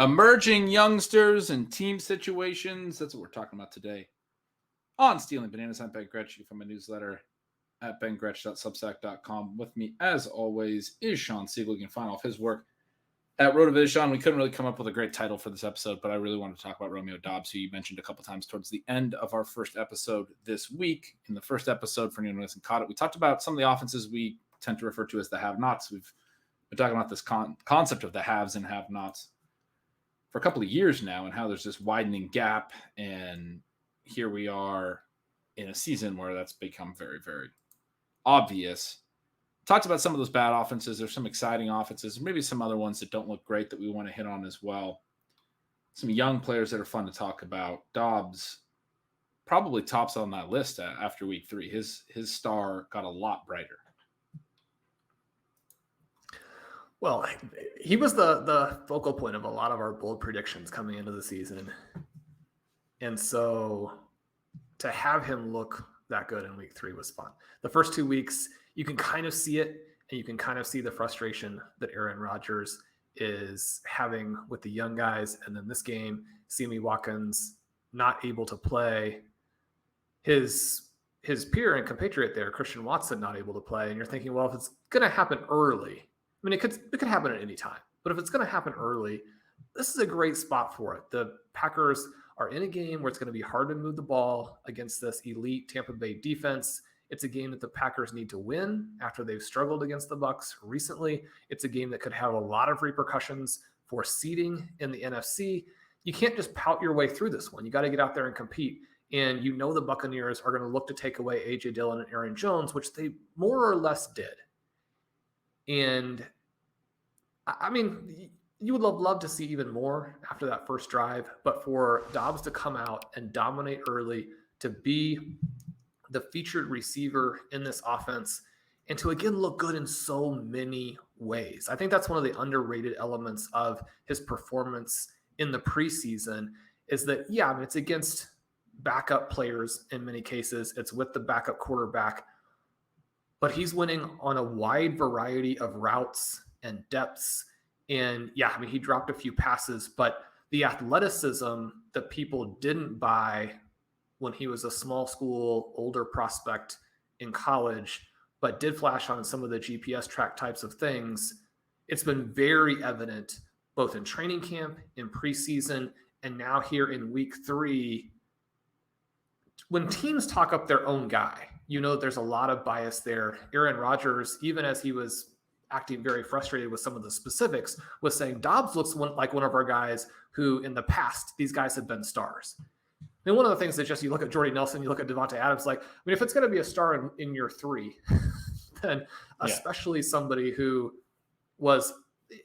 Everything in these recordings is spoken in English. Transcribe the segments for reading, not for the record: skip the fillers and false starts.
Emerging youngsters and team situations. That's what we're talking about today on Stealing Bananas. I'm Ben Gretch. You can find my newsletter at bengretch.substack.com. With me, as always, is Shawn Siegele. You can find all of his work at RotoViz. Shawn, we couldn't really come up with a great title for this episode, but I really wanted to talk about Romeo Dobbs, who you mentioned a couple times towards the end of our first episode this week. In the first episode, for anyone who hasn't caught it, we talked about some of the offenses we tend to refer to as the have-nots. We've been talking about this concept of the haves and have-nots for a couple of years now, and how there's this widening gap. And here we are in a season where that's become very, very obvious. Talked about some of those bad offenses. There's some exciting offenses, maybe some other ones that don't look great that we want to hit on as well. Some young players that are fun to talk about. Dobbs probably tops on that list after week 3. His star got a lot brighter. Well, he was the focal point of a lot of our bold predictions coming into the season. And so to have him look that good in week 3 was fun. The first 2 weeks, you can kind of see it, and you can kind of see the frustration that Aaron Rodgers is having with the young guys. And then this game, Sammy Watkins not able to play, his peer and compatriot there, Christian Watson, not able to play. And you're thinking, well, if it's going to happen early, I mean, it could happen at any time, but if it's going to happen early, this is a great spot for it. The Packers are in a game where it's going to be hard to move the ball against this elite Tampa Bay defense. It's a game that the Packers need to win after they've struggled against the Bucs recently. It's a game that could have a lot of repercussions for seeding in the NFC. You can't just pout your way through this one. You got to get out there and compete. And you know the Buccaneers are going to look to take away A.J. Dillon and Aaron Jones, which they more or less did. And I mean, you would love to see even more after that first drive, but for Dobbs to come out and dominate early, to be the featured receiver in this offense, and to again look good in so many ways. I think that's one of the underrated elements of his performance in the preseason is that, yeah, I mean, it's against backup players in many cases. It's with the backup quarterback, but he's winning on a wide variety of routes and depths. And yeah, I mean, he dropped a few passes, but the athleticism that people didn't buy when he was a small school, older prospect in college, but did flash on some of the GPS track types of things, it's been very evident both in training camp, in preseason, and now here in week 3. When teams talk up their own guy, you know there's a lot of bias there. Aaron Rodgers, even as he was acting very frustrated with some of the specifics, was saying Dobbs looks like one of our guys who in the past, these guys have been stars. I mean, one of the things that just, you look at Jordy Nelson, you look at Devontae Adams, like, I mean, if it's going to be a star in year 3, then especially somebody who was,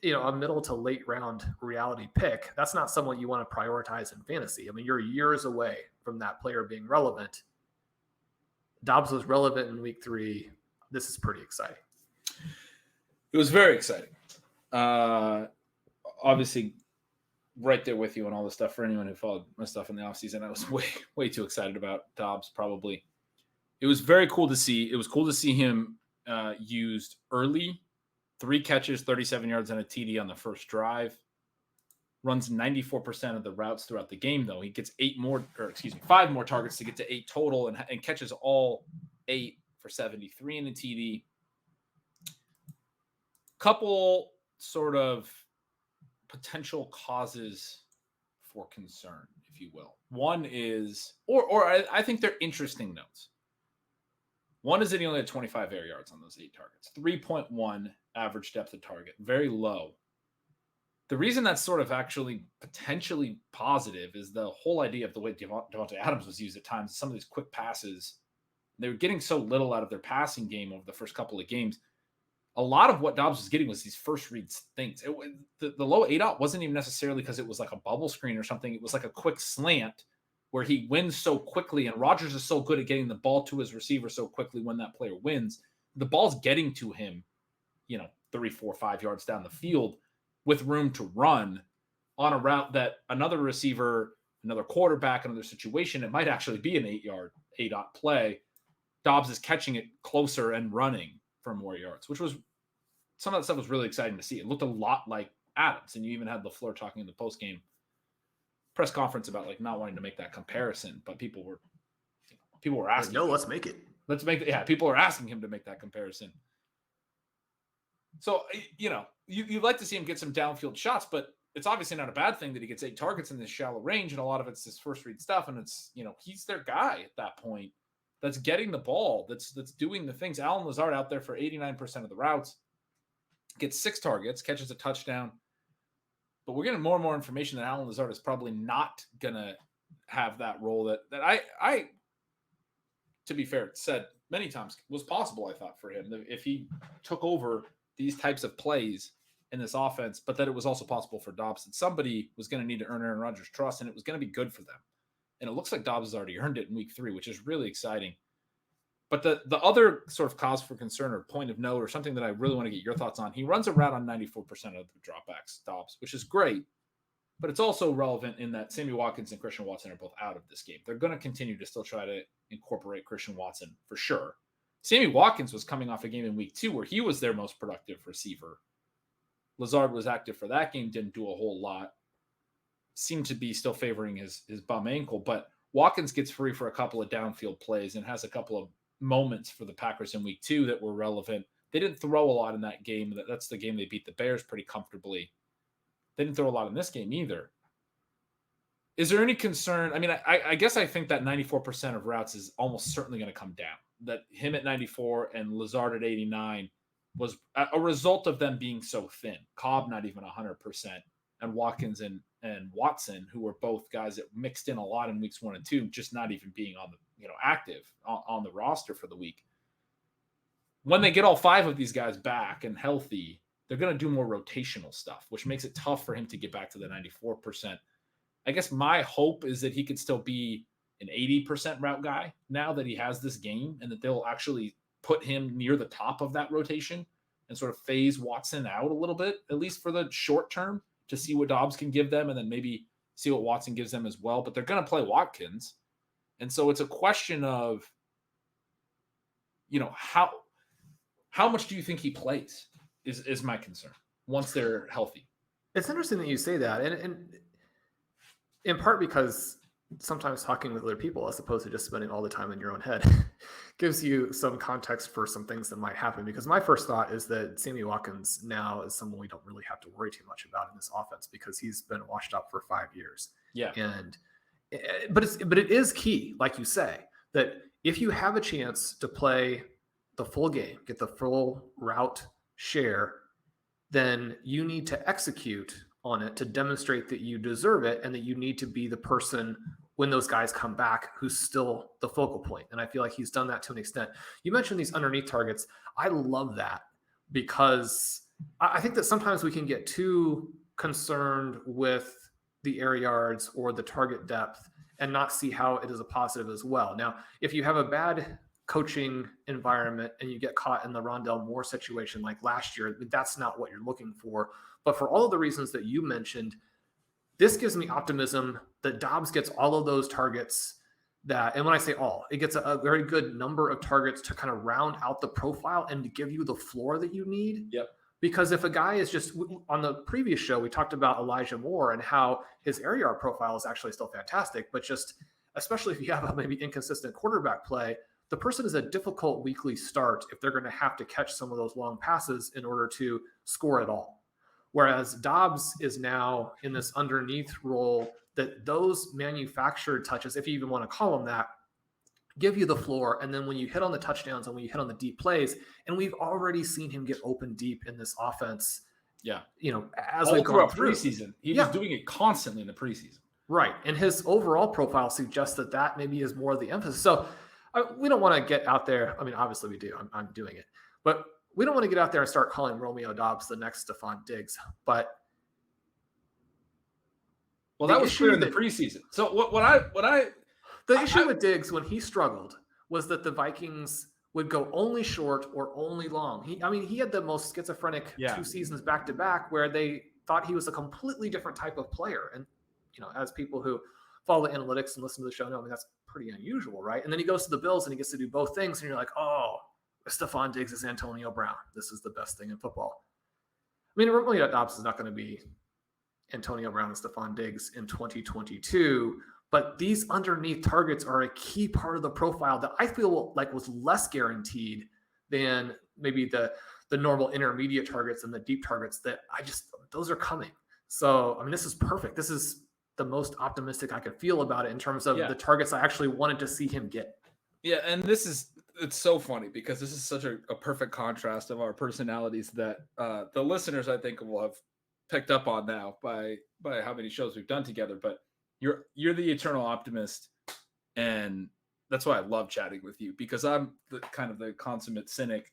you know, a middle to late round reality pick, that's not someone you want to prioritize in fantasy. I mean, you're years away from that player being relevant. Dobbs was relevant in week 3. This is pretty exciting. It was very exciting. Obviously, right there with you on all the stuff. For anyone who followed my stuff in the offseason, I was way too excited about Dobbs, probably. It was very cool to see. It was cool to see him used early. 3 catches, 37 yards, and a TD on the first drive. Runs 94% of the routes throughout the game, though. He gets 5 more targets to get to 8 total, and catches all 8 for 73 in a TD. Couple sort of potential causes for concern, if you will. One is, or I think they're interesting notes. One is that he only had 25 air yards on those 8 targets. 3.1 average depth of target. Very low. The reason that's sort of actually potentially positive is the whole idea of the way Devontae Adams was used at times. Some of these quick passes, they were getting so little out of their passing game over the first couple of games. A lot of what Dobbs was getting was these first read things. The low A-dot wasn't even necessarily because it was like a bubble screen or something. It was like a quick slant where he wins so quickly, and Rodgers is so good at getting the ball to his receiver so quickly when that player wins. The ball's getting to him, 3, 4, 5 yards down the field with room to run on a route that another receiver, another quarterback, another situation, it might actually be an 8-yard A-dot play. Dobbs is catching it closer and running for more yards, which was some of that stuff was really exciting to see. It looked a lot like Adams. And you even had LaFleur talking in the post-game press conference about like not wanting to make that comparison, but people were asking. No, let's make it. People are asking him to make that comparison. So, you'd like to see him get some downfield shots, but it's obviously not a bad thing that he gets 8 targets in this shallow range, and a lot of it's his first read stuff, and it's, he's their guy at that point that's getting the ball, that's doing the things. Allen Lazard out there for 89% of the routes, gets 6 targets, catches a touchdown, but we're getting more and more information that Allen Lazard is probably not going to have that role that I, to be fair, said many times was possible, I thought, for him, if he took over these types of plays in this offense, but that it was also possible for Dobbs, that somebody was going to need to earn Aaron Rodgers' trust, and it was going to be good for them. And it looks like Dobbs has already earned it in week 3, which is really exciting. But the other sort of cause for concern or point of note or something that I really want to get your thoughts on, he runs a route on 94% of the dropbacks, Dobbs, which is great, but it's also relevant in that Sammy Watkins and Christian Watson are both out of this game. They're going to continue to still try to incorporate Christian Watson for sure. Sammy Watkins was coming off a game in week 2 where he was their most productive receiver. Lazard was active for that game, didn't do a whole lot. Seemed to be still favoring his bum ankle, but Watkins gets free for a couple of downfield plays and has a couple of moments for the Packers in week 2 that were relevant. They didn't throw a lot in that game. That's the game they beat the Bears pretty comfortably. They didn't throw a lot in this game either. Is there any concern? I mean, I guess I think that 94% of routes is almost certainly going to come down. That him at 94 and Lazard at 89 was a result of them being so thin. Cobb not even 100%, and Watkins and Watson, who were both guys that mixed in a lot in weeks 1 and 2, just not even being on the active on the roster for the week. When they get all 5 of these guys back and healthy, they're going to do more rotational stuff, which makes it tough for him to get back to the 94%. I guess my hope is that he could still be an 80% route guy now that he has this game, and that they'll actually put him near the top of that rotation and sort of phase Watson out a little bit, at least for the short term, to see what Dobbs can give them and then maybe see what Watson gives them as well. But they're going to play Watkins. And so it's a question of, how much do you think he plays is my concern once they're healthy. It's interesting that you say that. And in part because sometimes talking with other people, as opposed to just spending all the time in your own head, gives you some context for some things that might happen. Because my first thought is that Sammy Watkins now is someone we don't really have to worry too much about in this offense because he's been washed up for 5 years. Yeah. But it is key, like you say, that if you have a chance to play the full game, get the full route share, then you need to execute on it to demonstrate that you deserve it and that you need to be the person when those guys come back who's still the focal point. And I feel like he's done that to an extent. You mentioned these underneath targets. I love that because I think that sometimes we can get too concerned with the air yards or the target depth and not see how it is a positive as well. Now, if you have a bad coaching environment and you get caught in the Rondell Moore situation like last year, that's not what you're looking for. But for all of the reasons that you mentioned, this gives me optimism that Dobbs gets all of those targets and when I say all, it gets a very good number of targets to kind of round out the profile and to give you the floor that you need. Yep. Because if a guy is just on the previous show, we talked about Elijah Moore and how his air yard profile is actually still fantastic, but just especially if you have a maybe inconsistent quarterback play, the person is a difficult weekly start if they're going to have to catch some of those long passes in order to score at all. Whereas Dobbs is now in this underneath role that those manufactured touches, if you even want to call them that, give you the floor. And then when you hit on the touchdowns and when you hit on the deep plays, and we've already seen him get open deep in this offense. Yeah. As we've gone through preseason, he was doing it constantly in the preseason. Right. And his overall profile suggests that maybe is more of the emphasis. So we don't want to get out there. I mean, obviously we do. I'm doing it. But we don't want to get out there and start calling Romeo Dobbs the next Stephon Diggs. But that was true in the preseason. So the issue with Diggs when he struggled was that the Vikings would go only short or only long. He had the most schizophrenic 2 seasons back to back where they thought he was a completely different type of player. And, as people who follow the analytics and listen to the show know, that's pretty unusual, right? And then he goes to the Bills and he gets to do both things. And you're like, oh, Stephon Diggs is Antonio Brown. This is the best thing in football. mean, really, Dobbs is not going to be Antonio Brown and Stephon Diggs in 2022, but these underneath targets are a key part of the profile that I feel like was less guaranteed than maybe the normal intermediate targets and the deep targets that those are coming. So, I mean, this is perfect. This is the most optimistic I could feel about it in terms of the targets I actually wanted to see him get. Yeah, and it's so funny because this is such a perfect contrast of our personalities that the listeners, I think, will have picked up on now by how many shows we've done together. But you're the eternal optimist, and that's why I love chatting with you, because I'm the consummate cynic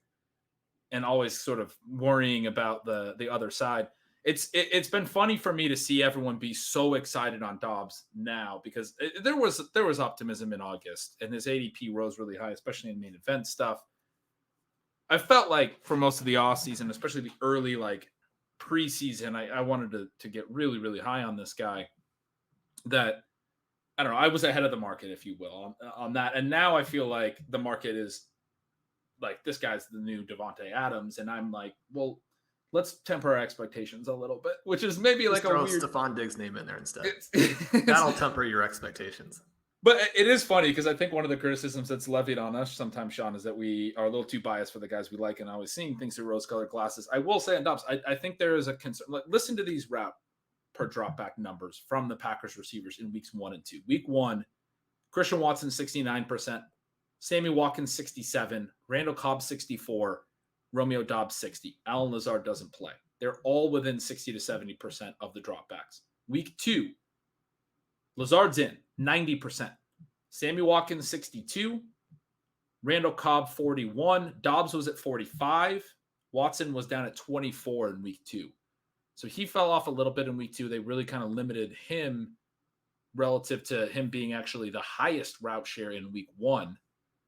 and always sort of worrying about the other side. It's been funny for me to see everyone be so excited on Dobbs now, because there was optimism in August and his ADP rose really high, especially in main event stuff. I felt like for most of the off season, especially the early preseason, I wanted to get really, really high on this guy. That, I don't know, I was ahead of the market, if you will, on that. And now I feel like the market is like, this guy's the new Davante Adams, and I'm like, well, let's temper our expectations a little bit, which is maybe just like throw a weird Stephon Diggs name in there instead. That'll temper your expectations. But it is funny because I think one of the criticisms that's levied on us sometimes, Shawn, is that we are a little too biased for the guys we like and always seeing things through rose-colored glasses. I will say on Dobbs, I think there is a concern. Listen to these route per dropback numbers from the Packers receivers in weeks 1 and 2. Week 1, Christian Watson 69%, Sammy Watkins 67%, Randall Cobb 64%, Romeo Dobbs 60%. Allen Lazard doesn't play. They're all within 60 to 70% of the dropbacks. Week 2, Lazard's in 90%. Sammy Watkins 62%, Randall Cobb 41%, Dobbs was at 45%, Watson was down at 24% in week 2. So he fell off a little bit in week 2. They really kind of limited him relative to him being actually the highest route share in week 1.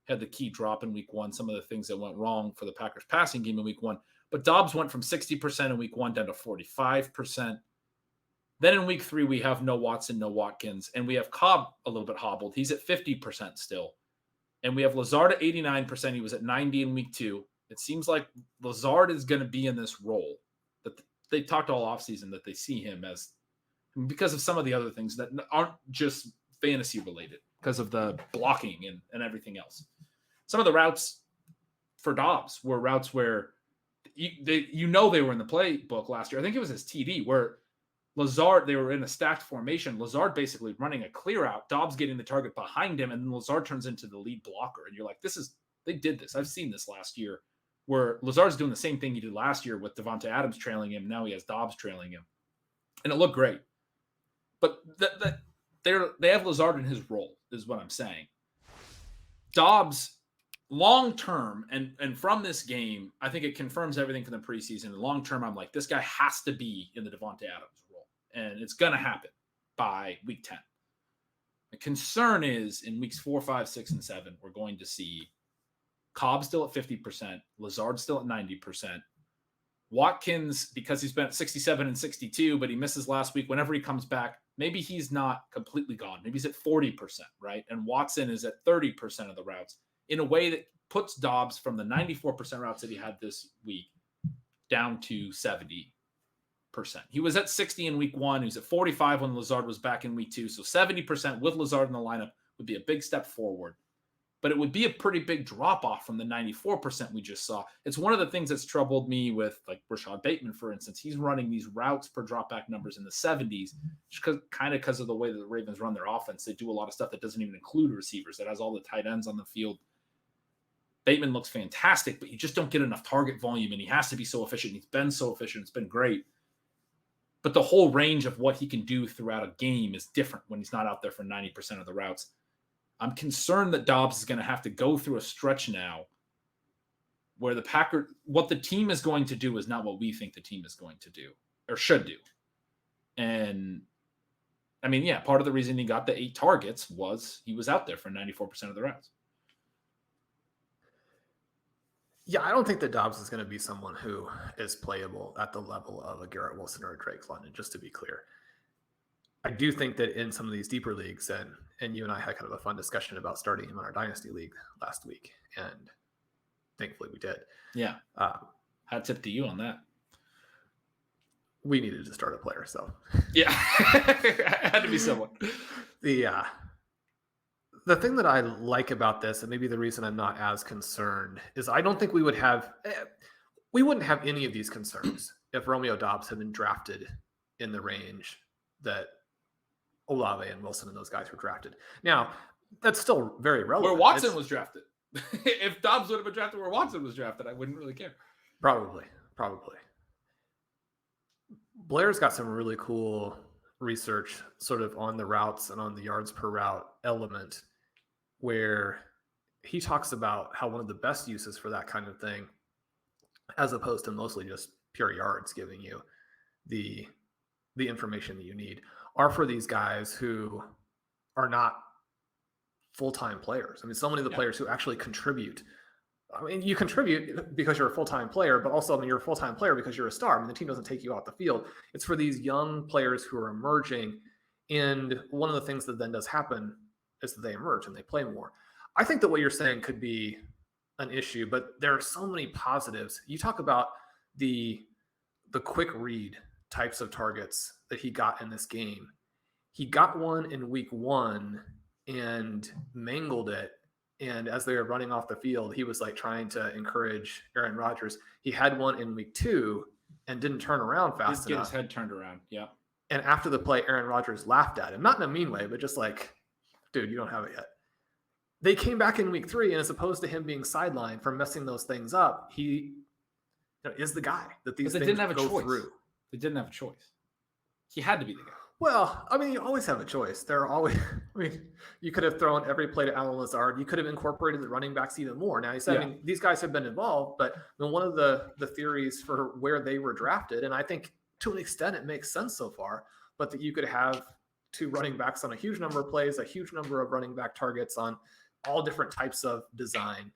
Had the key drop in week 1, some of the things that went wrong for the Packers passing game in week 1. But Dobbs went from 60% in week 1 down to 45%. Then in week 3, we have no Watson, no Watkins, and we have Cobb a little bit hobbled. He's at 50% still. And we have Lazard at 89%. He was at 90 in week 2. It seems like Lazard is going to be in this role that they talked all offseason that they see him as, because of some of the other things that aren't just fantasy related, because of the blocking and everything else. Some of the routes for Dobbs were routes where they were in the playbook last year. I think it was his TD where Lazard, they were in a stacked formation. Lazard basically running a clear out, Dobbs getting the target behind him, and then Lazard turns into the lead blocker. And you're like, they did this. I've seen this last year where Lazard's doing the same thing he did last year with Davante Adams trailing him. Now he has Dobbs trailing him. And it looked great. But they have Lazard in his role, is what I'm saying. Dobbs, long term, and from this game, I think it confirms everything from the preseason. And long term, I'm like, this guy has to be in the Davante Adams role. And it's going to happen by week 10. The concern is in weeks 4, 5, 6, and 7, we're going to see Cobb still at 50%, Lazard still at 90%. Watkins, because he's been at 67 and 62, but he misses last week. Whenever he comes back, maybe he's not completely gone. Maybe he's at 40%, right? And Watson is at 30% of the routes in a way that puts Dobbs from the 94% routes that he had this week down to 70%. He was at 60 in week 1. He was at 45 when Lazard was back in week 2. So 70% with Lazard in the lineup would be a big step forward. But it would be a pretty big drop-off from the 94% we just saw. It's one of the things that's troubled me with, like, Rashad Bateman, for instance. He's running these routes per drop-back numbers in the 70s, because of the way that the Ravens run their offense. They do a lot of stuff that doesn't even include receivers, that has all the tight ends on the field. Bateman looks fantastic, but you just don't get enough target volume, and he has to be so efficient. He's been so efficient. It's been great. But the whole range of what he can do throughout a game is different when he's not out there for 90% of the routes. I'm concerned that Dobbs is going to have to go through a stretch now where what the team is going to do is not what we think the team is going to do or should do. And I mean, yeah, part of the reason he got the 8 targets was he was out there for 94% of the routes. Yeah, I don't think that Dobbs is going to be someone who is playable at the level of a Garrett Wilson or a Drake London, just to be clear. I do think that in some of these deeper leagues, and you and I had kind of a fun discussion about starting him in our Dynasty League last week, and thankfully we did. Yeah. Hat tip to you on that. we needed to start a player. So yeah, it had to be someone. The thing that I like about this, and maybe the reason I'm not as concerned, is I don't think we wouldn't have any of these concerns if Romeo Dobbs had been drafted in the range that Olave and Wilson and those guys were drafted. Now, that's still very relevant. Where Watson was drafted. If Dobbs would have been drafted where Watson was drafted, I wouldn't really care. Probably. Blair's got some really cool research sort of on the routes and on the yards per route element, where he talks about how one of the best uses for that kind of thing, as opposed to mostly just pure yards giving you the information that you need, are for these guys who are not full-time players. I mean, so many of the players who actually contribute. I mean, you contribute because you're a full-time player, but also, I mean, you're a full-time player because you're a star. I mean, the team doesn't take you out the field. It's for these young players who are emerging. And one of the things that then does happen is that they emerge and they play more. I think that what you're saying could be an issue, but there are so many positives. You talk about the quick read types of targets that he got in this game. He got one in week 1 and mangled it. And as they were running off the field, he was like trying to encourage Aaron Rodgers. He had one in week 2 and didn't turn around fast enough. Get his head turned around. Yeah. And after the play, Aaron Rodgers laughed at him, not in a mean way, but just like, dude, you don't have it yet. They came back in week 3, and as opposed to him being sidelined for messing those things up, he is the guy that these things didn't have a go choice. through. They didn't have a choice. He had to be the guy. Well, I mean, you always have a choice. There are always, I mean, you could have thrown every play to Alan Lazard. You could have incorporated the running backs even more. Now, I mean, these guys have been involved, but I mean, one of the theories for where they were drafted, and I think to an extent it makes sense so far, but that you could have 2 running backs on a huge number of plays, a huge number of running back targets on all different types of design.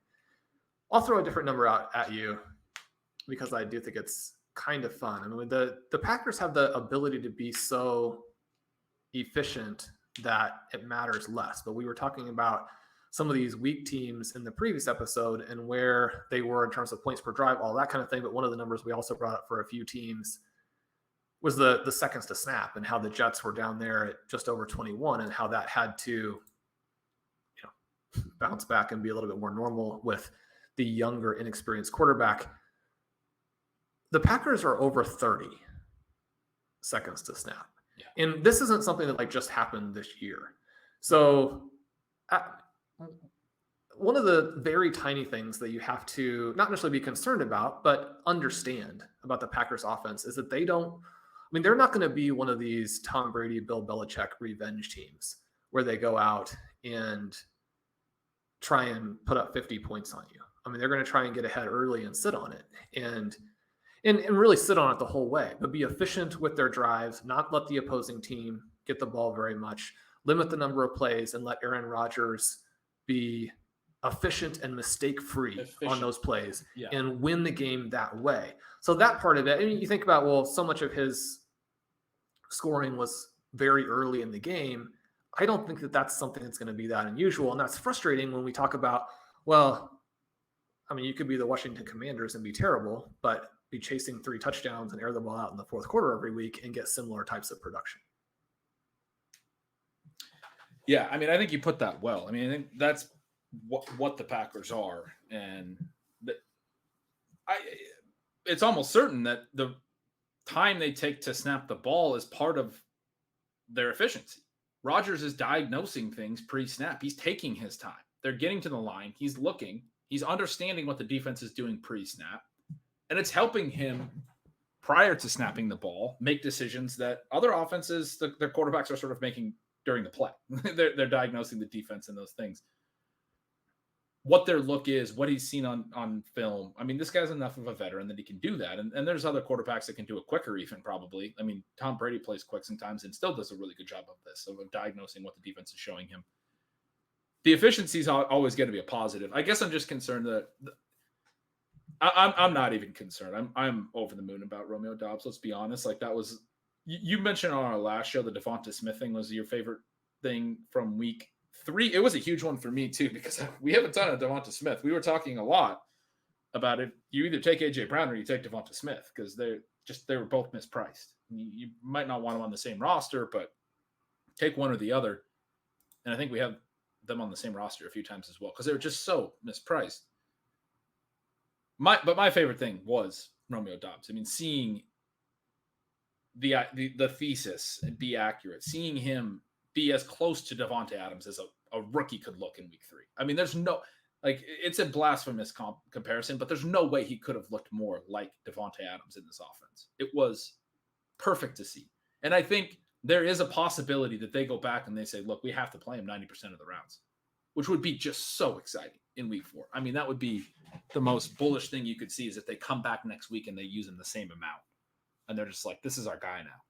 I'll throw a different number out at you because I do think it's kind of fun. I mean, the Packers have the ability to be so efficient that it matters less. But we were talking about some of these weak teams in the previous episode and where they were in terms of points per drive, all that kind of thing. But one of the numbers we also brought up for a few teams was the seconds to snap, and how the Jets were down there at just over 21, and how that had to bounce back and be a little bit more normal with the younger, inexperienced quarterback. The Packers are over 30 seconds to snap. Yeah. And this isn't something that like just happened this year. So one of the very tiny things that you have to not necessarily be concerned about, but understand about the Packers offense is that they're not going to be one of these Tom Brady, Bill Belichick revenge teams where they go out and try and put up 50 points on you. I mean, they're going to try and get ahead early and sit on it and really sit on it the whole way, but be efficient with their drives, not let the opposing team get the ball very much, limit the number of plays, and let Aaron Rodgers be efficient and mistake-free on those plays and win the game that way. So that part of it, I mean, you think about, well, so much of his scoring was very early in the game. I don't think that that's something that's going to be that unusual. And that's frustrating when we talk about, well, I mean, you could be the Washington Commanders and be terrible, but be chasing 3 touchdowns and air the ball out in the fourth quarter every week and get similar types of production. Yeah, I mean, I think you put that well. I mean, I think that's what the Packers are. And it's almost certain that the time they take to snap the ball is part of their efficiency. Rodgers is diagnosing things pre-snap. He's taking his time. They're getting to the line. He's looking. He's understanding what the defense is doing pre-snap. And it's helping him prior to snapping the ball make decisions that other offenses, their quarterbacks are sort of making during the play. They're diagnosing the defense and those things. What their look is, what he's seen on film. I mean, this guy's enough of a veteran that he can do that. And there's other quarterbacks that can do it quicker even probably. I mean, Tom Brady plays quick sometimes and still does a really good job of this, of diagnosing what the defense is showing him. The efficiency is always going to be a positive. I guess I'm just concerned that I'm not even concerned. I'm over the moon about Romeo Dobbs. Let's be honest. Like that was, you mentioned on our last show, the Devonta Smith thing was your favorite thing from week 3. It was a huge one for me too, because we have a ton of Devonta Smith. We were talking a lot about it. You either take AJ Brown or you take Devonta Smith because they were both mispriced. You might not want them on the same roster, but take one or the other. And I think we have them on the same roster a few times as well because they were just so mispriced. But my favorite thing was Romeo Dobbs. I mean, seeing the thesis and be accurate, seeing him be as close to Devontae Adams as a rookie could look in week 3. I mean, there's no, like, it's a blasphemous comparison, but there's no way he could have looked more like Devontae Adams in this offense. It was perfect to see. And I think there is a possibility that they go back and they say, look, we have to play him 90% of the rounds, which would be just so exciting in week 4. I mean, that would be the most bullish thing you could see is if they come back next week and they use him the same amount. And they're just like, this is our guy now.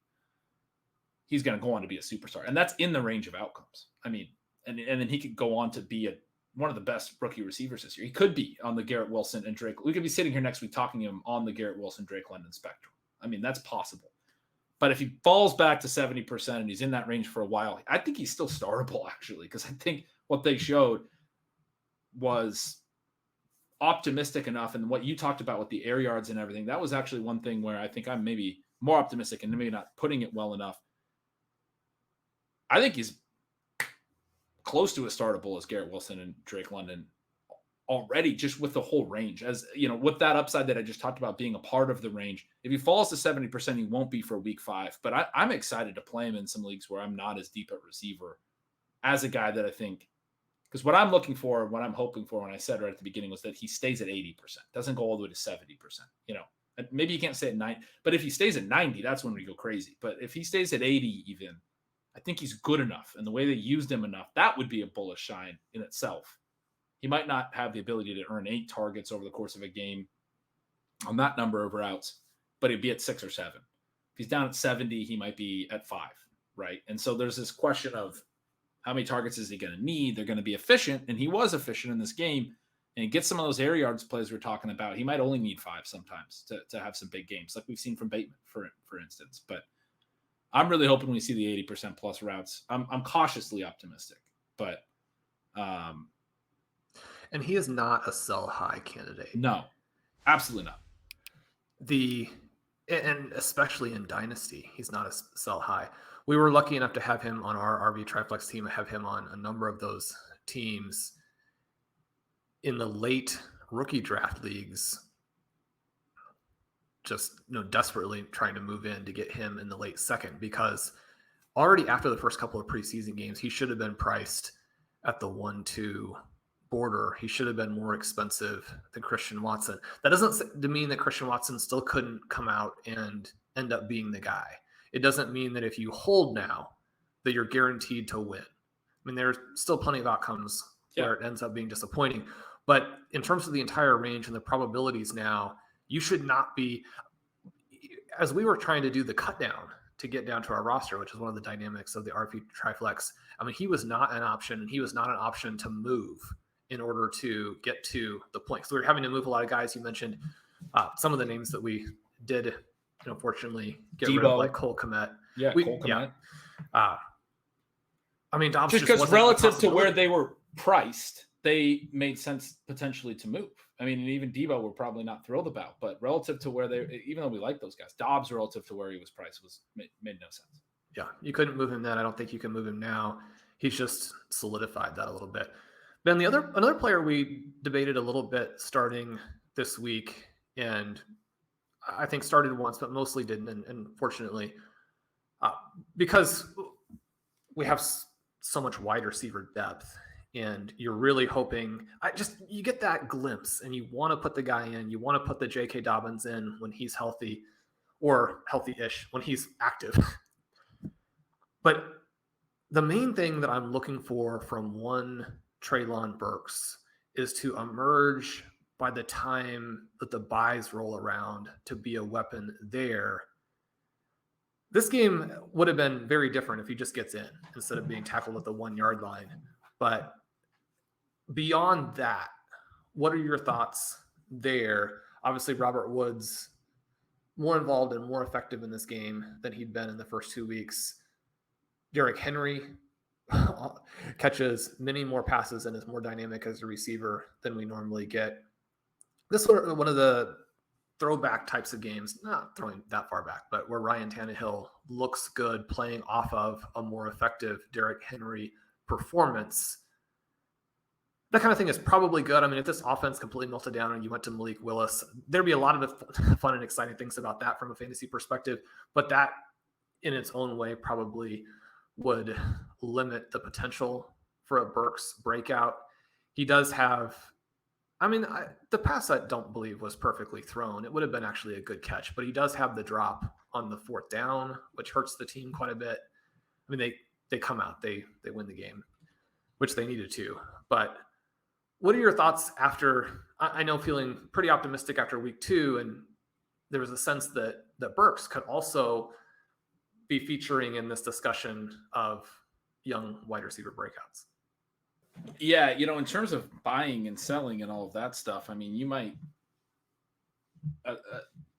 He's going to go on to be a superstar. And that's in the range of outcomes. I mean, and then he could go on to be one of the best rookie receivers this year. He could be on the Garrett Wilson and Drake. We could be sitting here next week talking to him on the Garrett Wilson, Drake London spectrum. I mean, that's possible. But if he falls back to 70% and he's in that range for a while, I think he's still startable, actually, because I think what they showed was optimistic enough. And what you talked about with the air yards and everything, that was actually one thing where I think I'm maybe more optimistic and maybe not putting it well enough. I think he's close to as startable as Garrett Wilson and Drake London already, just with the whole range. As you know, with that upside that I just talked about being a part of the range, if he falls to 70%, he won't be for week 5. But I'm excited to play him in some leagues where I'm not as deep at receiver as a guy that I think, because what I'm looking for, what I'm hoping for when I said right at the beginning was that he stays at 80%, doesn't go all the way to 70%. You know, maybe you can't stay at 90, but if he stays at 90, that's when we go crazy. But if he stays at 80 even, I think he's good enough. And the way they used him enough, that would be a bullish shine in itself. He might not have the ability to earn 8 targets over the course of a game on that number of routes, but he'd be at 6 or 7. If he's down at 70, he might be at 5, right? And so there's this question of how many targets is he going to need? They're going to be efficient, and he was efficient in this game. And he gets some of those air yards plays we're talking about. He might only need 5 sometimes to have some big games, like we've seen from Bateman, for instance. But I'm really hoping we see the 80% plus routes. I'm cautiously optimistic, but and he is not a sell high candidate. No, absolutely not. And especially in Dynasty, he's not a sell high. We were lucky enough to have him on our RV Triflex team, have him on a number of those teams in the late rookie draft leagues, just desperately trying to move in to get him in the late second, because already after the first couple of preseason games, he should have been priced at the 1-2 border. He should have been more expensive than Christian Watson. That doesn't mean that Christian Watson still couldn't come out and end up being the guy. It doesn't mean that if you hold now that you're guaranteed to win. I mean, there's still plenty of outcomes where it ends up being disappointing. But in terms of the entire range and the probabilities now, you should not be, as we were trying to do the cut down to get down to our roster, which is one of the dynamics of the RP Triflex. I mean, he was not an option, and he was not an option to move in order to get to the point. So we were having to move a lot of guys. You mentioned some of the names that we did, unfortunately, get rid of, like Cole Kmet. Yeah, Cole Kmet. I mean, Dobbs just because relative to where they were priced, they made sense potentially to move. I mean, and even Debo we're probably not thrilled about, but relative to where they, even though we like those guys, Dobbs relative to where he was priced made no sense. Yeah, you couldn't move him then. I don't think you can move him now. He's just solidified that a little bit. Ben, another player we debated a little bit starting this week, and I think started once, but mostly didn't. And fortunately, because we have so much wide receiver depth, and you're really hoping, you get that glimpse, and you want to put the guy in. You want to put the J.K. Dobbins in when he's healthy, or healthy-ish when he's active. But the main thing that I'm looking for from one Treylon Burks is to emerge by the time that the buys roll around to be a weapon there. This game would have been very different if he just gets in instead of being tackled at the 1 yard line. But beyond that, what are your thoughts there? Obviously, Robert Woods more involved and more effective in this game than he'd been in the first 2 weeks. Derrick Henry catches many more passes and is more dynamic as a receiver than we normally get. This was one of the throwback types of games, not throwing that far back, but where Ryan Tannehill looks good playing off of a more effective Derrick Henry performance, that kind of thing is probably good. I mean, if this offense completely melted down and you went to Malik Willis, there'd be a lot of fun and exciting things about that from a fantasy perspective, but that in its own way probably would limit the potential for a Burks breakout. He does have, the pass I don't believe was perfectly thrown. It would have been actually a good catch, but he does have the drop on the 4th down, which hurts the team quite a bit. I mean, they come out, they win the game, which they needed to. But what are your thoughts after, I know feeling pretty optimistic after week 2, and there was a sense that Burks could also be featuring in this discussion of young wide receiver breakouts. Yeah, in terms of buying and selling and all of that stuff, I mean, you might,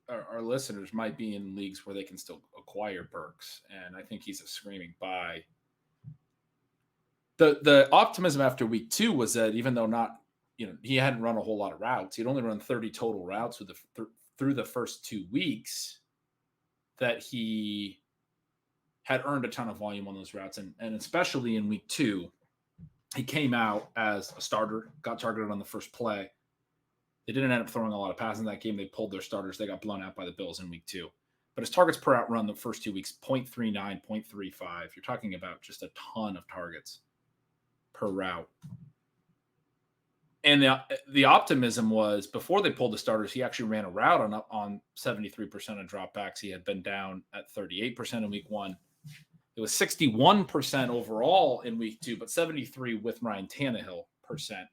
our listeners might be in leagues where they can still acquire Burks, and I think he's a screaming buy. The optimism after week 2 was that even though he hadn't run a whole lot of routes, he'd only run 30 total routes through the first 2 weeks, that he had earned a ton of volume on those routes. And especially in week 2, he came out as a starter, got targeted on the first play. They didn't end up throwing a lot of passes in that game. They pulled their starters. They got blown out by the Bills in week 2. But his targets per out run the first 2 weeks, 0.39, 0.35. You're talking about just a ton of targets per route. And the optimism was before they pulled the starters, he actually ran a route on 73% of dropbacks. He had been down at 38% in week 1. It was 61% overall in week 2, but 73% with Ryan Tannehill percent.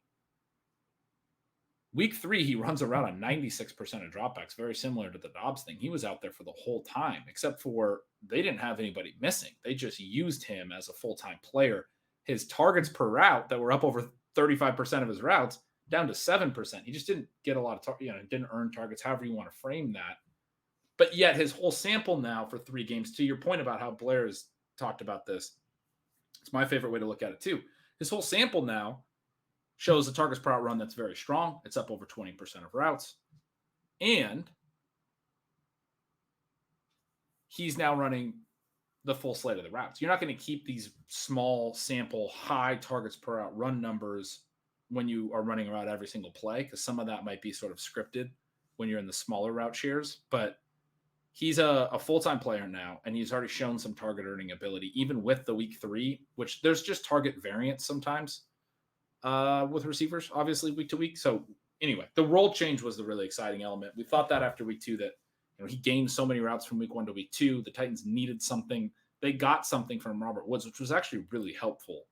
Week 3, he runs a route on 96% of dropbacks, very similar to the Dobbs thing. He was out there for the whole time, except for they didn't have anybody missing. They just used him as a full-time player. His targets per route that were up over 35% of his routes down to 7%. He just didn't get a lot of, didn't earn targets, however you want to frame that. But yet his whole sample now for 3 games, to your point about how Blair has talked about this, it's my favorite way to look at it too. His whole sample now shows a targets per out run that's very strong. It's up over 20% of routes. And he's now running the full slate of the routes. You're not going to keep these small sample, high targets per out run numbers when you are running a route every single play, because some of that might be sort of scripted when you're in the smaller route shares. But he's a full-time player now, and he's already shown some target earning ability, even with the week 3, which there's just target variance sometimes with receivers, obviously, week to week. So anyway, the role change was the really exciting element. We thought that after week 2 that he gained so many routes from week 1 to week 2. The Titans needed something. They got something from Robert Woods, which was actually really helpful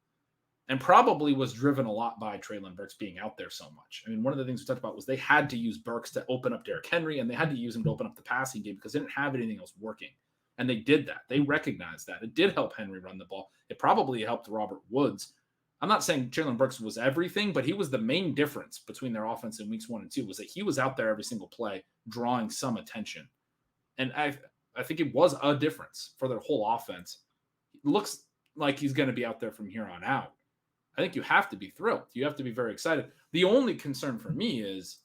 and probably was driven a lot by Treylon Burks being out there so much. I mean, one of the things we talked about was they had to use Burks to open up Derrick Henry, and they had to use him to open up the passing game because they didn't have anything else working. And they did that. They recognized that. It did help Henry run the ball. It probably helped Robert Woods. I'm not saying Treylon Burks was everything, but he was the main difference between their offense in weeks 1 and 2 was that he was out there every single play, drawing some attention. And I think it was a difference for their whole offense. It looks like he's going to be out there from here on out. I think you have to be thrilled. You have to be very excited. The only concern for me is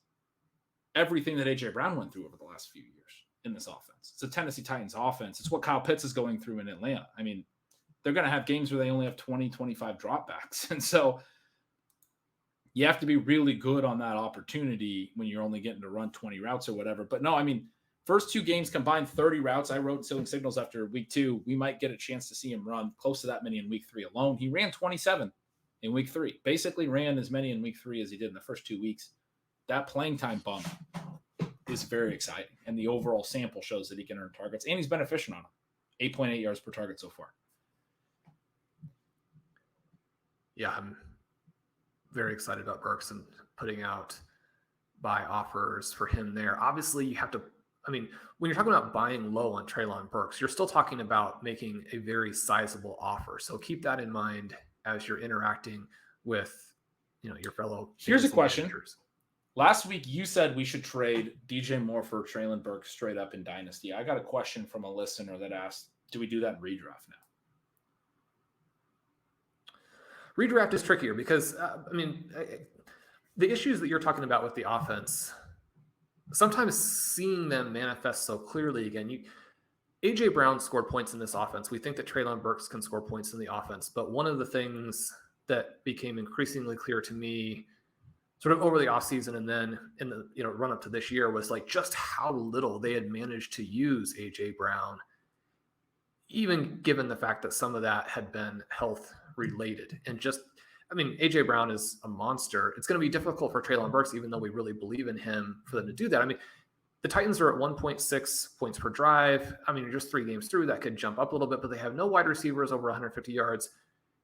everything that A.J. Brown went through over the last few years in this offense. It's a Tennessee Titans offense. It's what Kyle Pitts is going through in Atlanta. I mean, they're going to have games where they only have 20, 25 dropbacks. And so you have to be really good on that opportunity when you're only getting to run 20 routes or whatever. But no, I mean, first 2 games combined 30 routes. I wrote Selling Signals after week 2. We might get a chance to see him run close to that many in week 3 alone. He ran 27 in week 3. Basically ran as many in week 3 as he did in the first 2 weeks. That playing time bump is very exciting. And the overall sample shows that he can earn targets. And he's been efficient on them. 8.8 yards per target so far. Yeah, I'm very excited about Burks and putting out buy offers for him there. Obviously, you have to, when you're talking about buying low on Treylon Burks, you're still talking about making a very sizable offer. So keep that in mind as you're interacting with, your fellow. Here's a question. Managers. Last week, you said we should trade DJ Moore for Treylon Burks straight up in Dynasty. I got a question from a listener that asked, do we do that in redraft now? Redraft is trickier because, the issues that you're talking about with the offense, sometimes seeing them manifest so clearly again. A.J. Brown scored points in this offense. We think that Treylon Burks can score points in the offense. But one of the things that became increasingly clear to me sort of over the offseason and then in the run up to this year was like just how little they had managed to use A.J. Brown, even given the fact that some of that had been health related. And A.J. Brown is a monster. It's going to be difficult for Treylon Burks, even though we really believe in him, for them to do that. I mean, the Titans are at 1.6 points per drive. I mean, you're just 3 games through. That could jump up a little bit, but they have no wide receivers over 150 yards.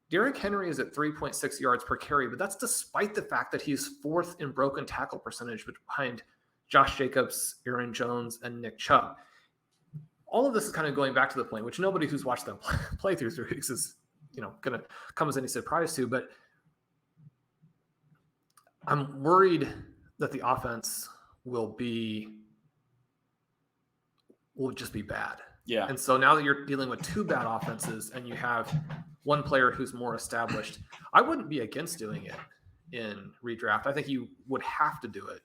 Derrick Henry is at 3.6 yards per carry, but that's despite the fact that he's 4th in broken tackle percentage behind Josh Jacobs, Aaron Jones, and Nick Chubb. All of this is kind of going back to the point, which nobody who's watched them play through 3 weeks is going to come as any surprise to, but I'm worried that the offense will just be bad. Yeah. And so now that you're dealing with 2 bad offenses and you have one player who's more established, I wouldn't be against doing it in redraft. I think you would have to do it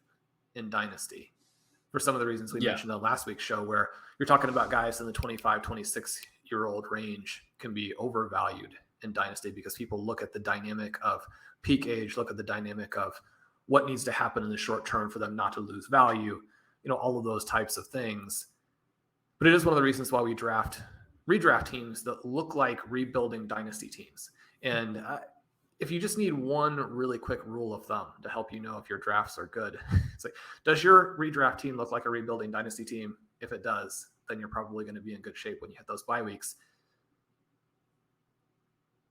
in Dynasty for some of the reasons we mentioned on last week's show, where you're talking about guys in the 25, 26-year-old range can be overvalued in Dynasty because people look at the dynamic of peak age, look at the dynamic of what needs to happen in the short term for them not to lose value, all of those types of things. But it is one of the reasons why we redraft teams that look like rebuilding dynasty teams. And if you just need one really quick rule of thumb to help if your drafts are good, it's like, does your redraft team look like a rebuilding dynasty team? If it does, then you're probably going to be in good shape when you hit those bye weeks.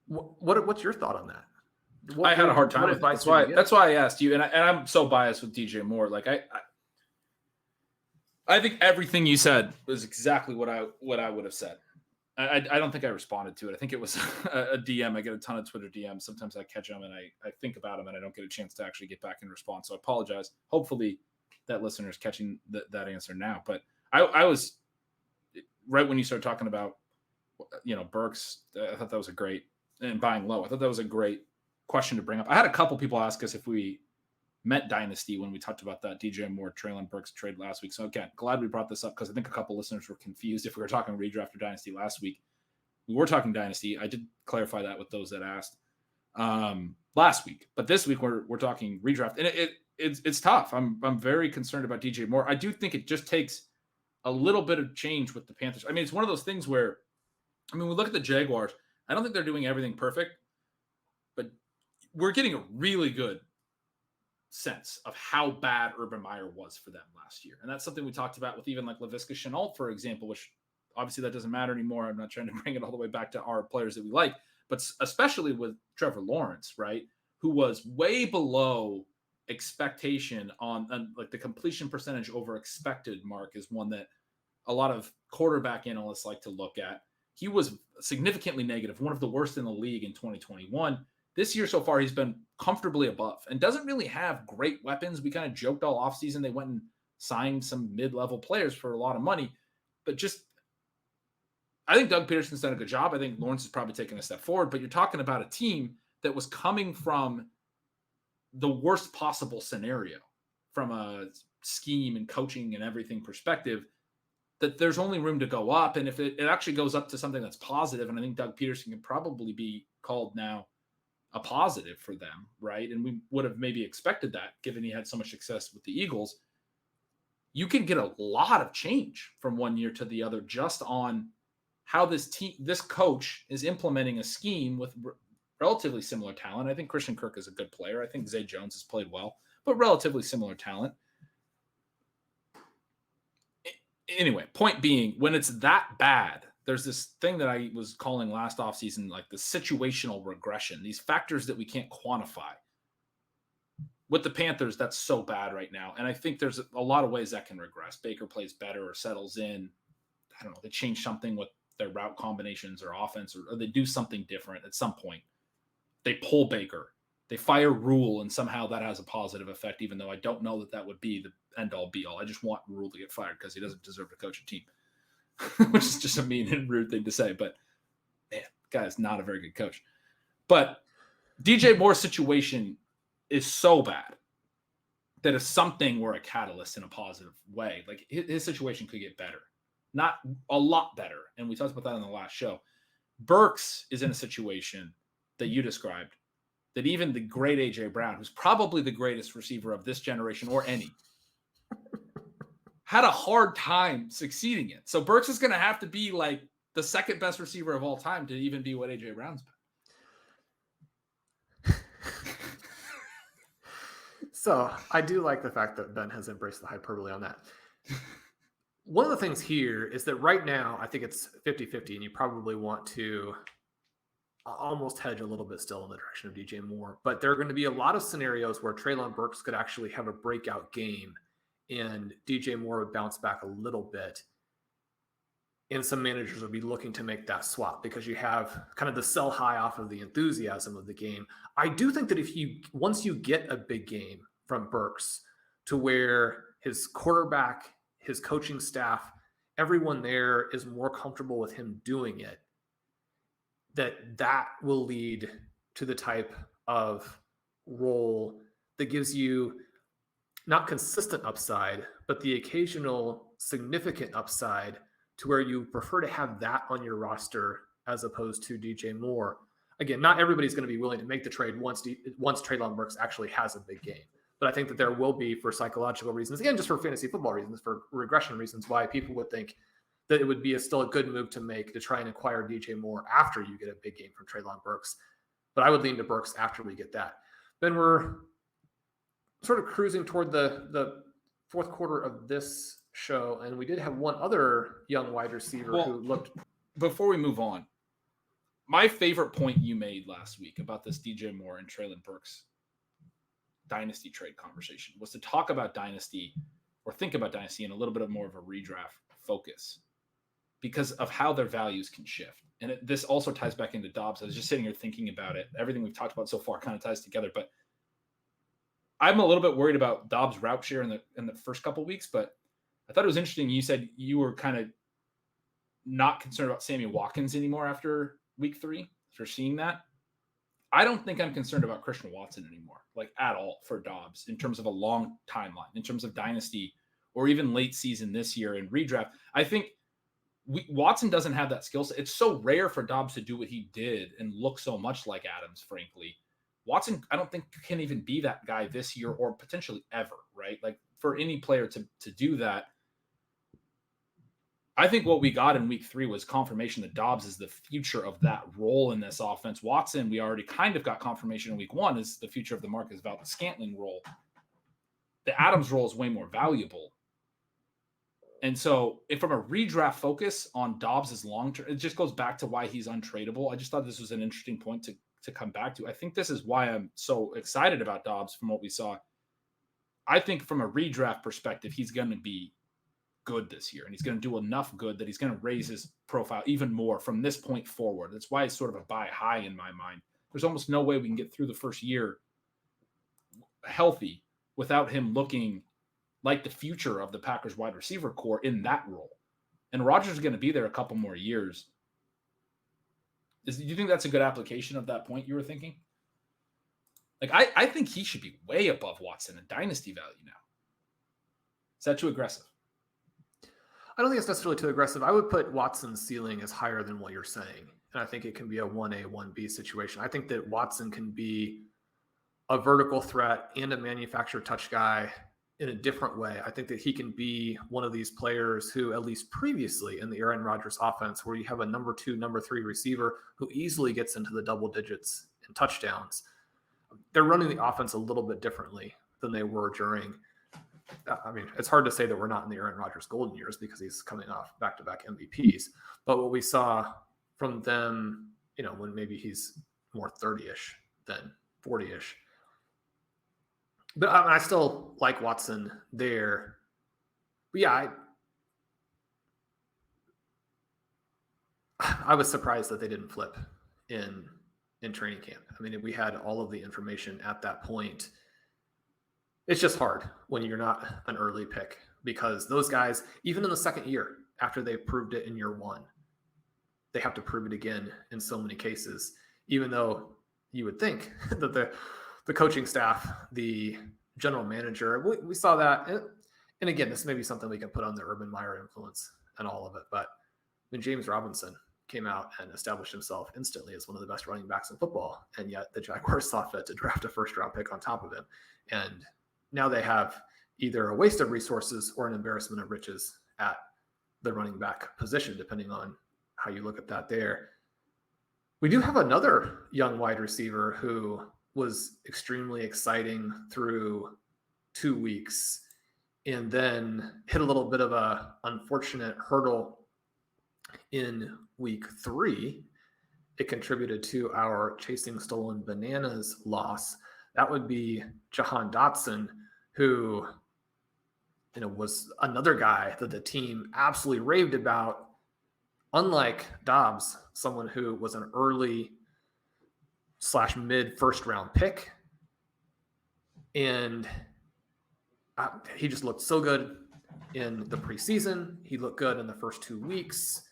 What's your thought on that? I had a hard time. That's why I asked you, and I'm so biased with DJ Moore. Like I think everything you said was exactly what I would have said. I don't think I responded to it. I think it was a DM. I get a ton of Twitter DMs. Sometimes I catch them and I think about them and I don't get a chance to actually get back and respond. So I apologize. Hopefully that listener is catching that answer now. But I was right when you started talking about, Burks. I thought that was a great, and buying low. I thought that was a great question to bring up. I had a couple people ask us if we meant Dynasty when we talked about that DJ Moore, Treylon Burks trade last week. So again, glad we brought this up because I think a couple listeners were confused if we were talking redraft or Dynasty last week. We were talking Dynasty. I did clarify that with those that asked last week, but this week we're talking redraft, and it's tough. I'm very concerned about DJ Moore. I do think it just takes a little bit of change with the Panthers. I mean, it's one of those things where, we look at the Jaguars. I don't think they're doing everything perfect, but we're getting a really good sense of how bad Urban Meyer was for them last year. And that's something we talked about with even like Laviska Shenault, for example, which obviously that doesn't matter anymore. I'm not trying to bring it all the way back to our players that we like, but especially with Trevor Lawrence, right? Who was way below expectation on like the completion percentage over expected mark is one that a lot of quarterback analysts like to look at. He was significantly negative, one of the worst in the league in 2021. This year so far, he's been comfortably above and doesn't really have great weapons. We kind of joked all offseason. They went and signed some mid-level players for a lot of money. But I think Doug Peterson's done a good job. I think Lawrence is probably taking a step forward. But you're talking about a team that was coming from the worst possible scenario from a scheme and coaching and everything perspective, that there's only room to go up. And if it actually goes up to something that's positive, and I think Doug Peterson can probably be called now a positive for them, right? And we would have maybe expected that given he had so much success with the Eagles. You can get a lot of change from one year to the other just on how this coach is implementing a scheme with relatively similar talent. I think Christian Kirk is a good player. I think Zay Jones has played well, but relatively similar talent. Anyway, point being, when it's that bad, there's this thing that I was calling last offseason, like the situational regression, these factors that we can't quantify. With the Panthers, that's so bad right now. And I think there's a lot of ways that can regress. Baker plays better or settles in. I don't know. They change something with their route combinations or offense, or they do something different at some point. They pull Baker. They fire Rule, and somehow that has a positive effect, even though I don't know that would be the end-all, be-all. I just want Rule to get fired because he doesn't deserve to coach a team, which is just a mean and rude thing to say. But, man, the guy is not a very good coach. But DJ Moore's situation is so bad that if something were a catalyst in a positive way, like his situation could get better, not a lot better. And we talked about that in the last show. Burks is in a situation that you described that even the great AJ Brown, who's probably the greatest receiver of this generation or any, had a hard time succeeding in. So Burks is going to have to be like the second best receiver of all time to even be what AJ Brown's been. So I do like the fact that Ben has embraced the hyperbole on that. One of the things here is that right now, I think it's 50-50, and you probably want to almost hedge a little bit still in the direction of DJ Moore. But there are going to be a lot of scenarios where Treylon Burks could actually have a breakout game, and DJ Moore would bounce back a little bit. And some managers would be looking to make that swap because you have kind of the sell high off of the enthusiasm of the game. I do think that once you get a big game from Burks to where his quarterback, his coaching staff, everyone there is more comfortable with him doing it, that will lead to the type of role that gives you not consistent upside, but the occasional significant upside to where you prefer to have that on your roster as opposed to DJ Moore. Again, not everybody's going to be willing to make the trade once Treylon Burks actually has a big game. But I think that there will be, for psychological reasons, again, just for fantasy football reasons, for regression reasons, why people would think that it would be still a good move to make to try and acquire DJ Moore after you get a big game from Treylon Burks. But I would lean to Burks after we get that. Then we're sort of cruising toward the fourth quarter of this show, and we did have one other young wide receiver who looked. Before we move on, my favorite point you made last week about this DJ Moore and Treylon Burks dynasty trade conversation was to talk about dynasty or think about dynasty in a little bit more of a redraft focus because of how their values can shift. And this also ties back into Dobbs. I was just sitting here thinking about it. Everything we've talked about so far kind of ties together, but I'm a little bit worried about Dobbs' route share in the first couple of weeks, but I thought it was interesting. You said you were kind of not concerned about Sammy Watkins anymore after week 3, after seeing that. I don't think I'm concerned about Christian Watson anymore, like at all for Dobbs in terms of a long timeline, in terms of dynasty or even late season this year in redraft. I think Watson doesn't have that skill set. It's so rare for Dobbs to do what he did and look so much like Adams, frankly. Watson, I don't think can even be that guy this year or potentially ever, right? Like for any player to do that, I think what we got in week 3 was confirmation that Dobbs is the future of that role in this offense. Watson, we already kind of got confirmation in week 1 is the future of the Marcus Valdes-Scantling role. The Adams role is way more valuable. And so if from a redraft focus on Dobbs' long-term, it just goes back to why he's untradeable. I just thought this was an interesting point to come back to. I think this is why I'm so excited about Dobbs from what we saw. I think from a redraft perspective, he's going to be good this year, and he's going to do enough good that he's going to raise his profile even more from this point forward. That's why it's sort of a buy high in my mind. There's almost no way we can get through the first year healthy without him looking like the future of the Packers wide receiver core in that role. And Rodgers is going to be there a couple more years. Do you think that's a good application of that point you were thinking? Like, I think he should be way above Watson in dynasty value now. Is that too aggressive? I don't think it's necessarily too aggressive. I would put Watson's ceiling as higher than what you're saying. And I think it can be a 1A, 1B situation. I think that Watson can be a vertical threat and a manufactured touch guy in a different way. I think that he can be one of these players who, at least previously in the Aaron Rodgers offense, where you have a number 2, number 3 receiver who easily gets into the double digits in touchdowns. They're running the offense a little bit differently than they were during. I mean, it's hard to say that we're not in the Aaron Rodgers golden years because he's coming off back-to-back MVPs. But what we saw from them, when maybe he's more 30-ish than 40-ish. But I still like Watson there. But yeah, I was surprised that they didn't flip in training camp. I mean, we had all of the information at that point. It's just hard when you're not an early pick because those guys, even in the second year, after they proved it in year 1, they have to prove it again in so many cases, even though you would think that the coaching staff, the general manager. We saw that. And again, this may be something we can put on the Urban Meyer influence and all of it. But when James Robinson came out and established himself instantly as one of the best running backs in football, and yet the Jaguars saw fit to draft a first-round pick on top of him. And now they have either a waste of resources or an embarrassment of riches at the running back position, depending on how you look at that there. We do have another young wide receiver who was extremely exciting through 2 weeks and then hit a little bit of a unfortunate hurdle in week 3. It contributed to our Chasing Stolen Bananas loss. That would be Jahan Dotson, who was another guy that the team absolutely raved about. Unlike Dobbs, someone who was an early/mid first round pick. And he just looked so good in the preseason. He looked good in the first 2 weeks.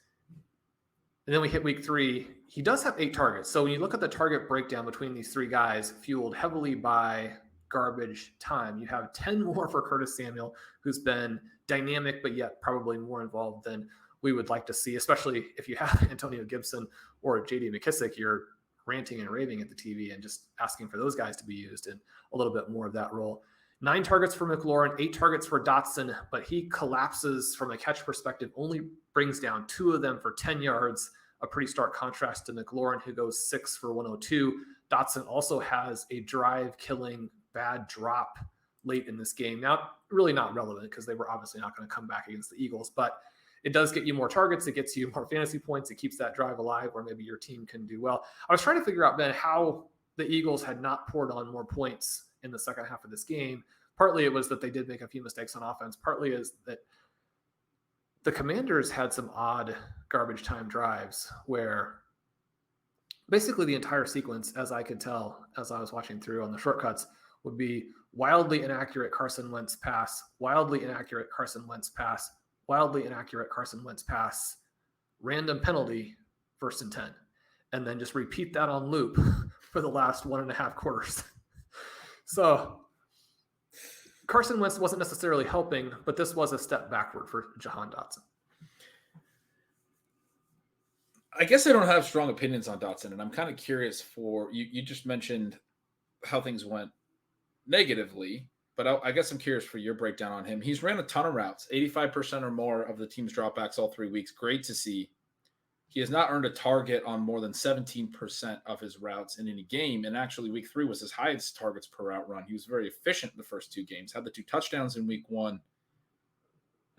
And then we hit week 3. He does have 8 targets. So when you look at the target breakdown between these 3 guys, fueled heavily by garbage time, you have 10 more for Curtis Samuel, who's been dynamic, but yet probably more involved than we would like to see, especially if you have Antonio Gibson or J.D. McKissick. You're ranting and raving at the TV and just asking for those guys to be used in a little bit more of that role. 9 targets for McLaurin, 8 targets for Dotson, but he collapses from a catch perspective, only brings down 2 of them for 10 yards, a pretty stark contrast to McLaurin, who goes 6 for 102. Dotson also has a drive-killing bad drop late in this game. Now, really not relevant because they were obviously not going to come back against the Eagles, but it does get you more targets. It gets you more fantasy points. It keeps that drive alive where maybe your team can do well. I was trying to figure out, Ben, how the Eagles had not poured on more points in the second half of this game. Partly it was that they did make a few mistakes on offense. Partly is that the Commanders had some odd garbage time drives where basically the entire sequence, as I could tell as I was watching through on the shortcuts, would be wildly inaccurate Carson Wentz pass, wildly inaccurate Carson Wentz pass, wildly inaccurate Carson Wentz pass, random penalty, 1st and 10. And then just repeat that on loop for the last 1.5 quarters. So Carson Wentz wasn't necessarily helping, but this was a step backward for Jahan Dotson. I guess I don't have strong opinions on Dotson, and I'm kind of curious for you. You just mentioned how things went negatively, but I guess I'm curious for your breakdown on him. He's ran a ton of routes, 85% or more of the team's dropbacks all 3 weeks. Great to see. He has not earned a target on more than 17% of his routes in any game. And actually, week 3 was his highest targets per route run. He was very efficient in the first 2 games, had the 2 touchdowns in week 1.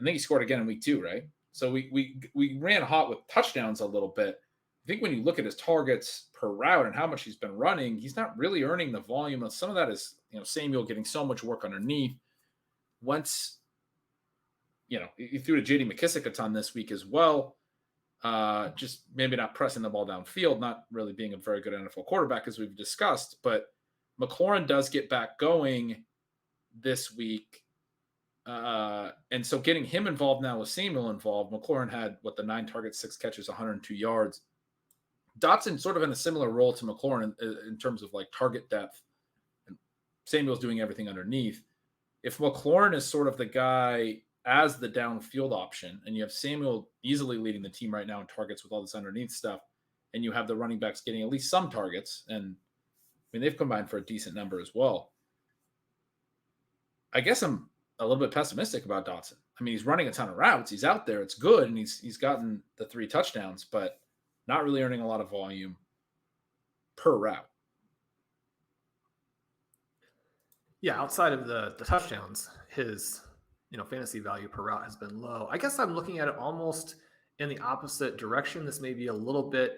I think he scored again in week 2, right? So we ran hot with touchdowns a little bit. I think when you look at his targets per route and how much he's been running, he's not really earning the volume. Some of that is, Samuel getting so much work underneath. Once, he threw to J.D. McKissick a ton this week as well. Just maybe not pressing the ball downfield, not really being a very good NFL quarterback, as we've discussed. But McLaurin does get back going this week. And so getting him involved now with Samuel involved, McLaurin had, the 9 targets, 6 catches, 102 yards. Dotson sort of in a similar role to McLaurin in terms of target depth. And Samuel's doing everything underneath. If McLaurin is sort of the guy as the downfield option, and you have Samuel easily leading the team right now in targets with all this underneath stuff, and you have the running backs getting at least some targets, and they've combined for a decent number as well. I guess I'm a little bit pessimistic about Dotson. He's running a ton of routes. He's out there. It's good, and he's gotten the 3 touchdowns, but not really earning a lot of volume per route. Yeah, outside of the touchdowns, his fantasy value per route has been low. I guess I'm looking at it almost in the opposite direction. This may be a little bit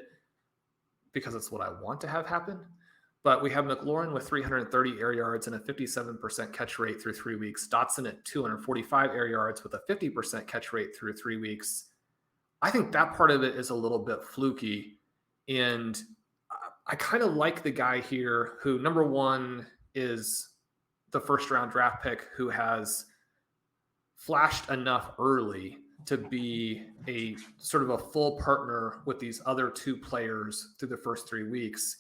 because it's what I want to have happen. But we have McLaurin with 330 air yards and a 57% catch rate through 3 weeks. Dotson at 245 air yards with a 50% catch rate through 3 weeks. I think that part of it is a little bit fluky. And I kind of like the guy here who, number one, is the first-round draft pick who has flashed enough early to be a sort of a full partner with these other 2 players through the first 3 weeks.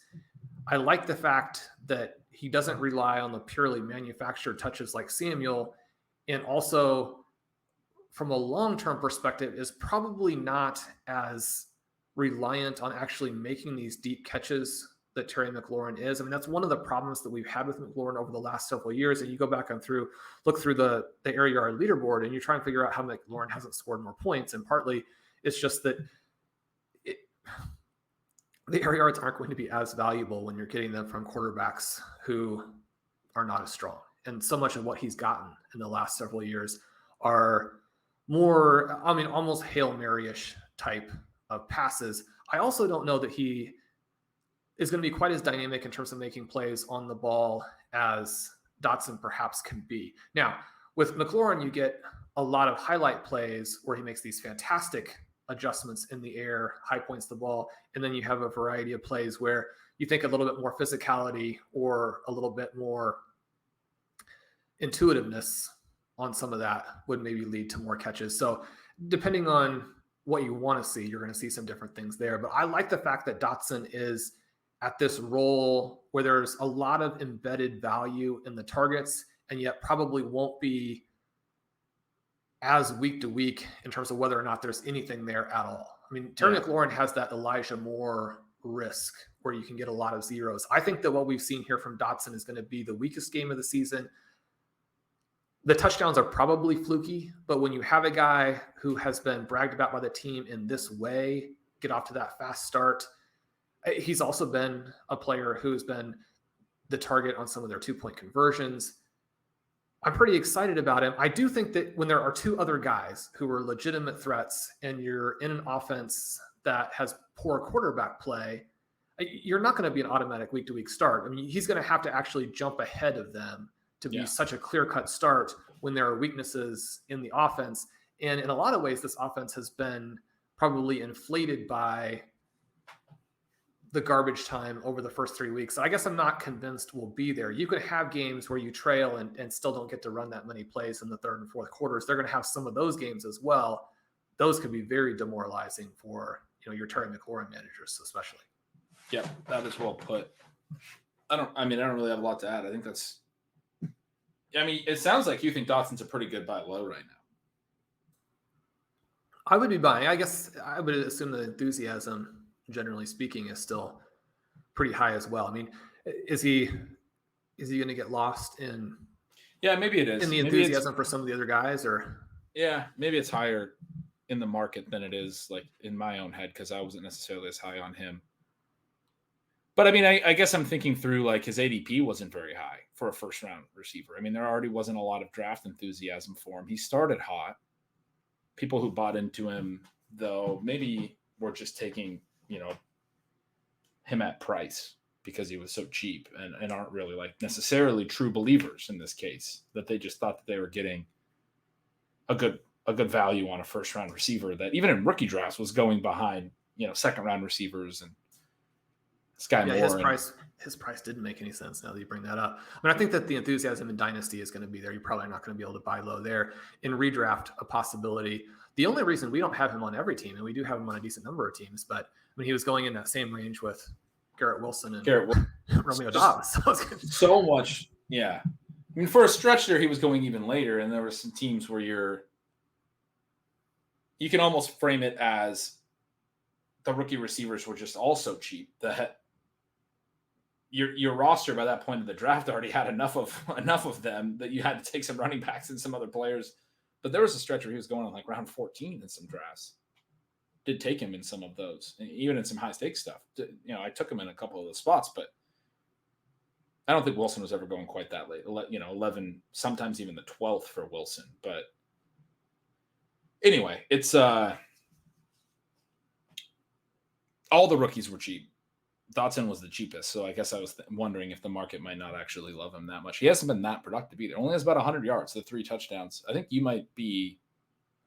I like the fact that he doesn't rely on the purely manufactured touches like Samuel, and also from a long-term perspective is probably not as reliant on actually making these deep catches that Terry McLaurin is. I mean, that's one of the problems that we've had with McLaurin over the last several years. And you go back and look through the air yard leaderboard, and you try and figure out how McLaurin hasn't scored more points. And partly it's just that the air yards aren't going to be as valuable when you're getting them from quarterbacks who are not as strong. And so much of what he's gotten in the last several years are more, I mean, almost Hail Mary-ish type of passes. I also don't know that he is going to be quite as dynamic in terms of making plays on the ball as Dotson perhaps can be. Now, with McLaurin, you get a lot of highlight plays where he makes these fantastic adjustments in the air, high points the ball, and then you have a variety of plays where you think a little bit more physicality or a little bit more intuitiveness on some of that would maybe lead to more catches. So depending on what you want to see, you're going to see some different things there. But I like the fact that Dotson is at this role where there's a lot of embedded value in the targets, and yet probably won't be as week to week in terms of whether or not there's anything there at all. I mean, Terry McLaurin has that Elijah Moore risk where you can get a lot of zeros. I think that what we've seen here from Dotson is going to be the weakest game of the season. The touchdowns are probably fluky, but when you have a guy who has been bragged about by the team in this way, get off to that fast start, he's also been a player who's been the target on some of their 2-point conversions. I'm pretty excited about him. I do think that when there are two other guys who are legitimate threats and you're in an offense that has poor quarterback play, you're not going to be an automatic week-to-week start. I mean, he's going to have to actually jump ahead of them to be such a clear-cut start when there are weaknesses in the offense. And in a lot of ways, this offense has been probably inflated by the garbage time over the first 3 weeks. I guess I'm not convinced we'll be there. You could have games where you trail and still don't get to run that many plays in the third and fourth quarters. They're going to have some of those games as well. Those could be very demoralizing for, your Terry McLaurin managers, especially. Yeah, that is well put. I don't really have a lot to add. It sounds like you think Dotson's a pretty good buy low right now. I would be buying. I guess I would assume the enthusiasm, generally speaking, is still pretty high as well. I mean, is he going to get lost in? Yeah, maybe it is. In the enthusiasm for some of the other guys, or yeah, maybe it's higher in the market than it is like in my own head because I wasn't necessarily as high on him. But I mean, I guess I'm thinking through like his ADP wasn't very high for a first round receiver. I mean, there already wasn't a lot of draft enthusiasm for him. He started hot. People who bought into him, though, maybe were just taking, him at price because he was so cheap and aren't really like necessarily true believers in this case, that they just thought that they were getting a good value on a first round receiver that even in rookie drafts was going behind, second round receivers and Sky Moore. His price didn't make any sense now that you bring that up. I mean, I think that the enthusiasm in Dynasty is going to be there. You're probably not going to be able to buy low there. In redraft, a possibility. The only reason we don't have him on every team, and we do have him on a decent number of teams, but when he was going in that same range with Garrett Wilson and Romeo Dobbs. So much, yeah. I mean, for a stretch there, he was going even later, and there were some teams where you can almost frame it as the rookie receivers were just also cheap that your roster by that point of the draft already had enough of them that you had to take some running backs and some other players. But there was a stretch where he was going on like round 14 in some drafts. Did take him in some of those, even in some high stakes stuff. I took him in a couple of those spots, but I don't think Wilson was ever going quite that late. 11, sometimes even the 12th for Wilson. But anyway, it's all the rookies were cheap. Dotson was the cheapest, so I guess I was wondering if the market might not actually love him that much. He hasn't been that productive either. Only has about 100 yards, the 3 touchdowns. I think you might be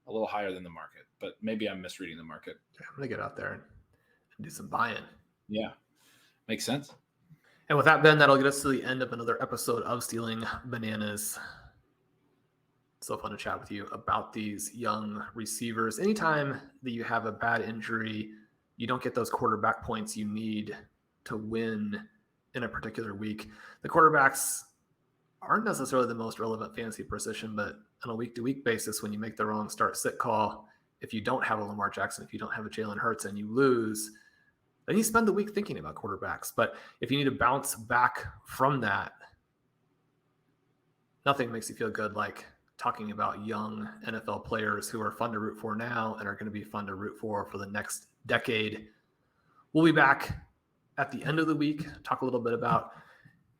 a little higher than the market, but maybe I'm misreading the market. Yeah, I'm going to get out there and do some buying. Yeah, makes sense. And with that, Ben, that'll get us to the end of another episode of Stealing Bananas. So fun to chat with you about these young receivers. Anytime that you have a bad injury, you don't get those quarterback points you need to win in a particular week. The quarterbacks aren't necessarily the most relevant fantasy position, but on a week-to-week basis, when you make the wrong start-sit call, if you don't have a Lamar Jackson, if you don't have a Jalen Hurts and you lose, then you spend the week thinking about quarterbacks. But if you need to bounce back from that, nothing makes you feel good like talking about young NFL players who are fun to root for now and are going to be fun to root for the next decade. We'll be back at the end of the week, talk a little bit about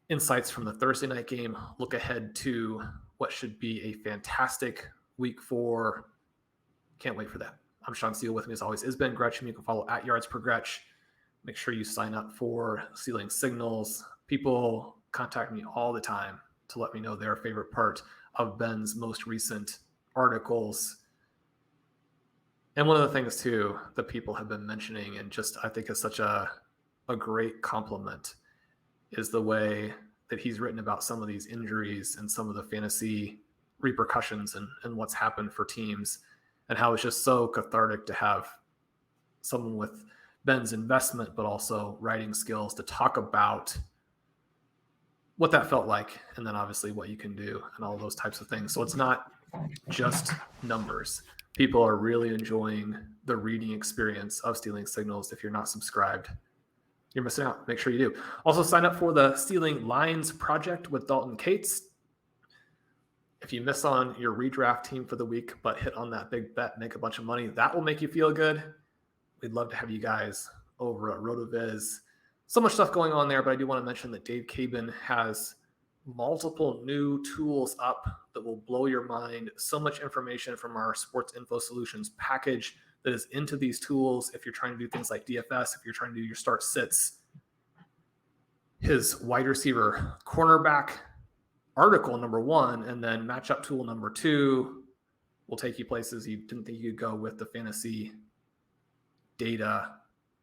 insights from the Thursday night game, look ahead to what should be a fantastic week 4. Can't wait for that. I'm Shawn Siegele. With me as always is Ben Gretch, whom you can follow at yardspergretch. Make sure you sign up for Stealing Signals. People contact me all the time to let me know their favorite part of Ben's most recent articles. And one of the things too that people have been mentioning, and just I think is such a great compliment, is the way that he's written about some of these injuries and some of the fantasy repercussions and what's happened for teams, and how it's just so cathartic to have someone with Ben's investment, but also writing skills to talk about what that felt like, and then obviously what you can do and all those types of things. So it's not just numbers. People are really enjoying the reading experience of Stealing Signals. If you're not subscribed, you're missing out. Make sure you do. Also sign up for the Stealing Lines Project with Dalton Cates. If you miss on your redraft team for the week, but hit on that big bet, make a bunch of money, that will make you feel good. We'd love to have you guys over at RotoViz. So much stuff going on there, but I do want to mention that Dave Cabin has multiple new tools up that will blow your mind. So much information from our Sports Info Solutions package that is into these tools. If you're trying to do things like DFS, if you're trying to do your start sits, his wide receiver cornerback article number 1, and then matchup tool number 2 will take you places you didn't think you could go with the fantasy data.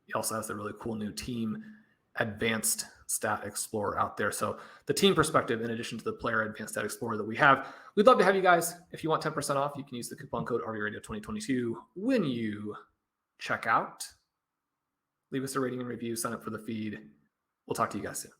He also has the really cool new team advanced stat explorer out there. So the team perspective, in addition to the player advanced stat explorer that we have, we'd love to have you guys. If you want 10% off, you can use the coupon code RVRadio2022 when you check out. Leave us a rating and review, sign up for the feed. We'll talk to you guys soon.